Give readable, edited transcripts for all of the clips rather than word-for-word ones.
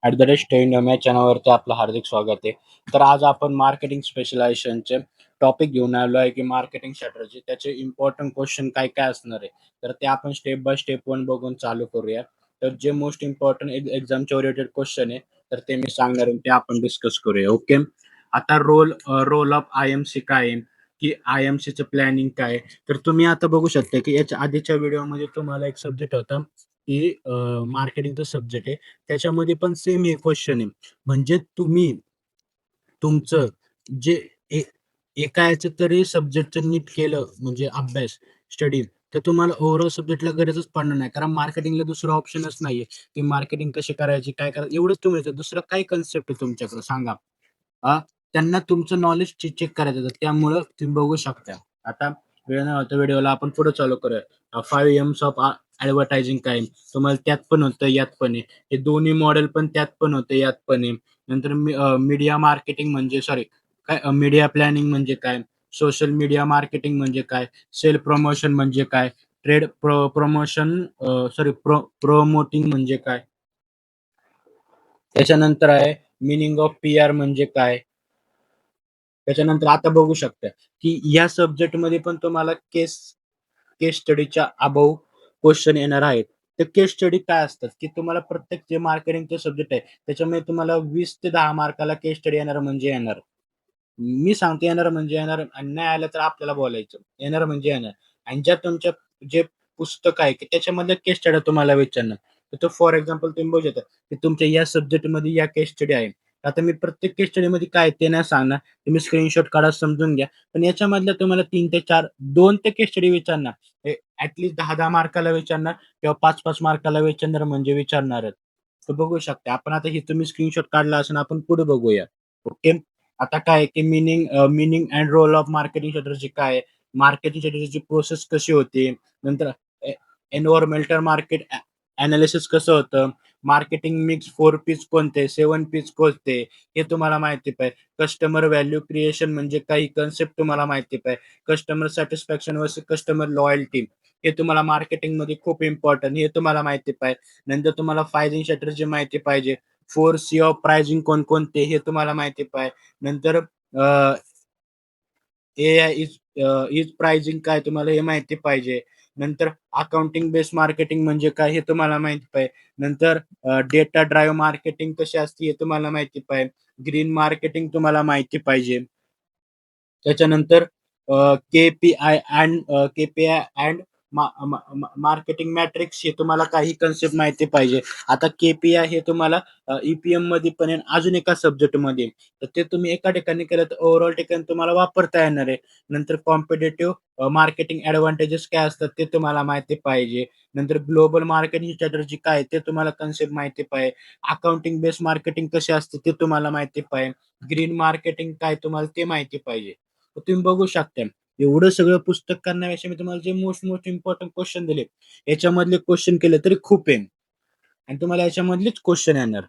@स्टेंडम या चॅनलवरती आपलं हार्दिक स्वागत आहे. तर आज आपण मार्केटिंग स्पेशलायझेशनचे टॉपिक घेऊन आलो आहे, की मार्केटिंग स्ट्रॅटेजी त्याचे इम्पोर्टंट क्वेश्चन काय-काय असणार आहे. तर ते आपण स्टेप बाय स्टेप वन बघून चालू करूया. तर जे मोस्ट इम्पोर्टंट एक्झामच्या ओरिएंटेड क्वेश्चन आहे, तर ते मी सांगणार आहे, ते आपण डिस्कस करूया. ओके. आता रोल ऑफ आय-एम-सी काय आहे, की आय-एम-सीचं प्लॅनिंग काय आहे? तर तुम्ही आता बघू शकता, की याच्या आधीच्या व्हिडिओमध्ये तुम्हाला एक सब्जेक्ट होता, की मार्केटिंगचा सब्जेक्ट आहे. त्याच्यामध्ये पण सेम हे क्वेश्चन आहे. म्हणजे तुम्ही तुमचं जे ए एका ह्याचं तरी सब्जेक्टचं नीट केलं म्हणजे अभ्यास, स्टडी, तर तुम्हाला ओव्हरऑल सब्जेक्टला गरजच पडणार नाही. कारण मार्केटिंगला दुसरा ऑप्शनच नाहीये, की मार्केटिंग कशी करायची, काय करायचं एवढंच तुम्ही येतं. दुसरं काय कन्सेप्ट आहे तुमच्याकडे सांगा? हां, त्यांना तुमचं नॉलेज चेक करायचं होतं. त्यामुळं तुम्ही बघू शकता. आता वेळ न घालवता व्हिडिओला आपण पुढे चालू करूया. 5 एम्स ऑफ ॲडव्हर्टायझिंग काय? तुम्हाला त्यात पण होतं, यात पण आहे. हे दोन्ही मॉडेल पण त्यात पण होते, यात पण आहे. नंतर मीडिया मार्केटिंग म्हणजे सॉरी काय मीडिया प्लॅनिंग म्हणजे काय? सोशल मीडिया मार्केटिंग म्हणजे काय? सेल्फ प्रमोशन म्हणजे काय? ट्रेड प्रमोशन सॉरी प्रमोटिंग म्हणजे काय? त्याच्यानंतर आहे मीनिंग ऑफ पी-आर म्हणजे काय? त्याच्यानंतर आता बघू शकता, की या सब्जेक्टमध्ये पण तुम्हाला केस केस स्टडीच्या अबोव्ह क्वेश्चन येणार आहेत. तर केस स्टडी काय असतात, की तुम्हाला प्रत्येक जे मार्केटिंगचे सब्जेक्ट आहे, त्याच्यामध्ये तुम्हाला 20 ते 10 मार्काला केस स्टडी येणार म्हणजे येणार. मी सांगतो येणार म्हणजे येणार आणि नाही आलं तर आपल्याला बोलायचं. येणार म्हणजे येणार आणि ज्या तुमच्या जे पुस्तक आहे, की त्याच्यामधल्या केस स्टड्या तुम्हाला विचारणार. तर फॉर एक्झाम्पल तुम्ही बघू शकता, की तुमच्या या सब्जेक्टमध्ये या केस स्टडी आहे. आता मी प्रत्येक केस स्टडीमध्ये काय आहे ते नाही सांगणार. तुम्ही स्क्रीनशॉट काढा, समजून घ्या. पण याच्यामधल्या तुम्हाला 3 ते 4 2 ते केस स्टडी विचारणार. हे ॲट लीस्ट 10-10 मार्काला विचारणार किंवा 5-5 मार्काला विचारणार म्हणजे विचारणारच. तर बघू शकता. आपण आता हे तुम्ही स्क्रीनशॉट काढला असेल आपण पुढे बघूया. ओके. आता काय आहे, की meaning and role of marketing strategy काय आहे? मार्केटिंग स्ट्रॅटेजीची प्रोसेस कशी होते? नंतर एन्व्हायर्नमेंटल मार्केट एनालिसिस कसं होतं? मार्केटिंग मिक्स 4 पीच कोणते? 7 पीच कोणते? हे तुम्हाला माहिती पाहिजे. कस्टमर व्हॅल्यू क्रिएशन म्हणजे काही कन्सेप्ट तुम्हाला माहिती पाहिजे. Customer satisfaction versus customer loyalty हे तुम्हाला मार्केटिंगमध्ये खूप इम्पोर्टंट हे तुम्हाला माहिती पाहिजे. नंतर तुम्हाला प्राइसिंग स्ट्रॅटेजी माहिती पाहिजे. 4 सी ऑफ प्राइसिंग कोणकोणते हे तुम्हाला माहिती पाहिजे. नंतर एआय इज प्राइसिंग काय तुम्हाला हे माहिती पाहिजे. नंतर अकाउंटिंग बेस्ड मार्केटिंग म्हणजे काय हे तुम्हाला माहिती पाहिजे. नंतर डेटा ड्राईव्ह मार्केटिंग कशी असते हे तुम्हाला माहिती पाहिजे. ग्रीन मार्केटिंग तुम्हाला माहिती पाहिजे. त्याच्यानंतर के-पी-आय अँड मार्केटिंग मॅट्रिक्स हे तुम्हाला काही कन्सेप्ट माहिती पाहिजे. आता के-पी-आय हे तुम्हाला ई-पी-एममध्ये पण आहे अजून एका सब्जेक्टमध्ये आहे. तर ते तुम्ही एका ठिकाणी केलं तर ओव्हरऑल ठिकाणी तुम्हाला वापरता येणार आहे. नंतर कॉम्पिटिटिव्ह मार्केटिंग ॲडव्हांटेजेस काय असतात ते तुम्हाला माहिती पाहिजे. नंतर ग्लोबल मार्केटिंग स्ट्रॅटेजी काय आहे ते तुम्हाला कन्सेप्ट माहिती पाहिजे. अकाउंटिंग बेस्ड मार्केटिंग कशी असते ते तुम्हाला माहिती पाहिजे. ग्रीन मार्केटिंग काय तुम्हाला ते माहिती पाहिजे. तर तुम्ही बघू शकता. एवढं सगळं पुस्तक करण्यापेक्षा मी तुम्हाला जे मोस्ट इम्पोर्टंट क्वेश्चन दिले, याच्यामधले क्वेश्चन केले तरी खूप आहे आणि तुम्हाला याच्यामधलेच क्वेश्चन येणार.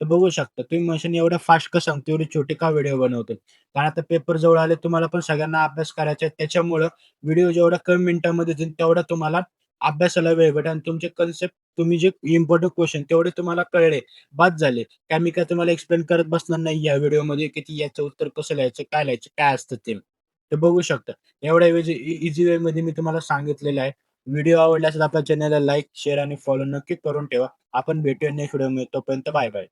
तर बघू शकता. तुम्ही म्हणशाल एवढ्या फास्ट का सांगतो, एवढे छोटे का व्हिडिओ बनवतो? कारण आता पेपर जवळ आले, तुम्हाला पण सगळ्यांना अभ्यास करायचा आहे. त्याच्यामुळं व्हिडिओ जेवढा कमी मिनिटामध्ये होईल तेवढा तुम्हाला अभ्यासाला वेळ भेटेल आणि तुमचे कन्सेप्ट तुम्ही जे इम्पोर्टंट क्वेश्चन तेवढे तुम्हाला कळले, बास झाले. काय मी काय तुम्हाला एक्सप्लेन करत बसणार नाही या व्हिडिओमध्ये, की याचं उत्तर कसं लिहायचं, काय लिहायचं, काय असतं ते. ते बघू शकता. एवढ्या ईझी वेमध्ये मी तुम्हाला सांगितलेलं आहे. व्हिडिओ आवडला असेल आपल्या चॅनलला लाईक, शेअर आणि फॉलो नक्की करून ठेवा. आपण भेटूया नेक्स्ट व्हिडिओमध्ये. तोपर्यंत बाय बाय.